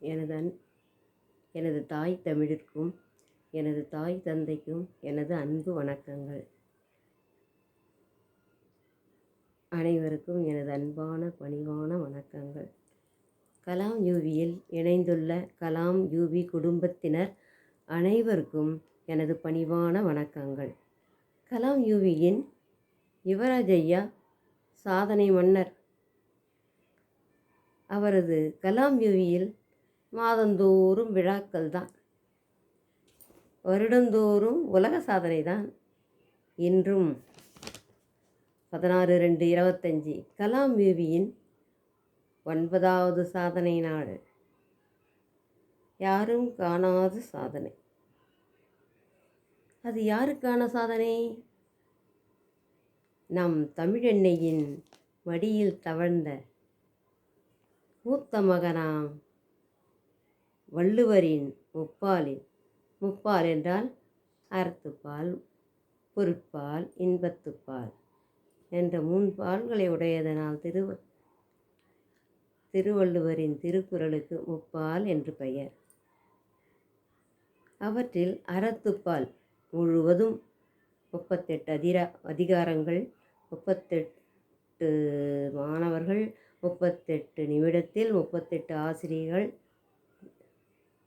எனது எனது தாய் தமிழிற்கும் எனது தாய் தந்தைக்கும் எனது அன்பு வணக்கங்கள். அனைவருக்கும் எனது அன்பான பணிவான வணக்கங்கள். கலாம் யூவியில் இணைந்துள்ள கலாம் யூவி குடும்பத்தினர் அனைவருக்கும் எனது பணிவான வணக்கங்கள். கலாம் யூவியின் யுவராஜ் ஐயா சாதனை மன்னர். அவரது கலாம் யூவியில் மாதந்தோறும் விழாக்கள் தான், வருடந்தோறும் உலக சாதனை தான். இன்றும் 16/2/25 கலாம் யூவியின் 9வது சாதனை நாள். யாரும் காணாத சாதனை. அது யாருக்கான சாதனை? நம் தமிழெண்ணையின் மடியில் தவழ்ந்த மூத்த மகனாம் வள்ளுவரின் முப்பால் என்றால் அறத்துப்பால், பொருட்பால், இன்பத்துப்பால் என்ற 3 பால்களை உடையதனால் திருவள்ளுவரின் திருக்குறளுக்கு முப்பால் என்று பெயர். அவற்றில் அறத்துப்பால் முழுவதும் 38 அதிகாரங்கள், 38 மாணவர்கள், 38 நிமிடத்தில் 38 ஆசிரியர்கள்.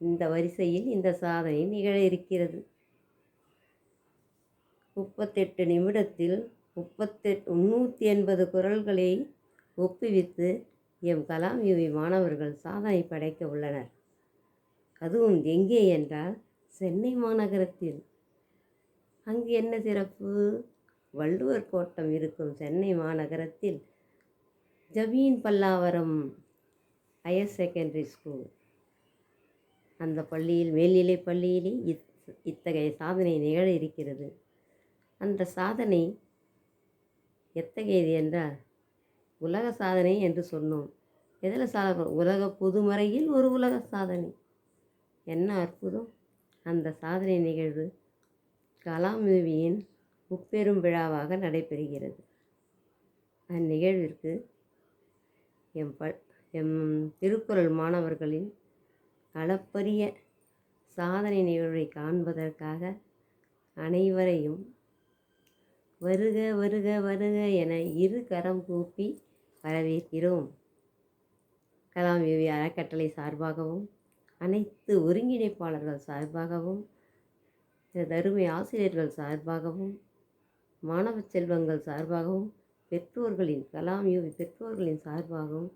இந்த வரிசையில் இந்த சாதனை நிகழ இருக்கிறது. 38 நிமிடத்தில் 380 குறள்களை ஒப்புவித்து எம் கலாம் யூவி மாணவர்கள் சாதனை படைக்க உள்ளனர். அதுவும் எங்கே என்றால் சென்னை மாநகரத்தில். அங்கு என்ன சிறப்பு? வள்ளுவர் கோட்டம் இருக்கும் சென்னை மாநகரத்தில் ஜமீன் பல்லாவரம் ஹையர் செகண்டரி ஸ்கூல், அந்த பள்ளியில், மேல்நிலை பள்ளியிலே இத்தகைய சாதனை நிகழ இருக்கிறது. அந்த சாதனை எத்தகையது என்றால் உலக சாதனை என்று சொன்னோம். எதில் சாதனை? உலக பொதுமறையில் ஒரு உலக சாதனை. என்ன அற்புதம்! அந்த சாதனை நிகழ்வு கலாம் யூவியின் முப்பெரும் விழாவாக நடைபெறுகிறது. அந்நிகழ்விற்கு எம் திருக்குறள் மாணவர்களின் அளப்பரிய சாதனை நிகழ்வை காண்பதற்காக அனைவரையும் வருக வருக வருக என 2 கரம் கூப்பி வரவேற்கிறோம். கலாம் யூவி அறக்கட்டளை சார்பாகவும், அனைத்து ஒருங்கிணைப்பாளர்கள் சார்பாகவும், அருமை ஆசிரியர்கள் சார்பாகவும், மாணவ செல்வங்கள் சார்பாகவும், கலாம் யூவி பெற்றோர்களின் சார்பாகவும்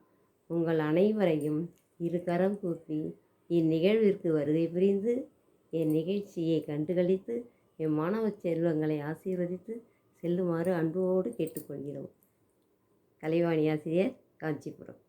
உங்கள் அனைவரையும் 2 கரம் கூப்பி இந்நிகழ்விற்கு வருகை புரிந்து என் நிகழ்ச்சியை கண்டுகளித்து என் மாணவ செல்வங்களை ஆசீர்வதித்து செல்லுமாறு அன்போடு கேட்டுக்கொள்கிறோம். கலைவாணி ஆசிரியர், காஞ்சிபுரம்.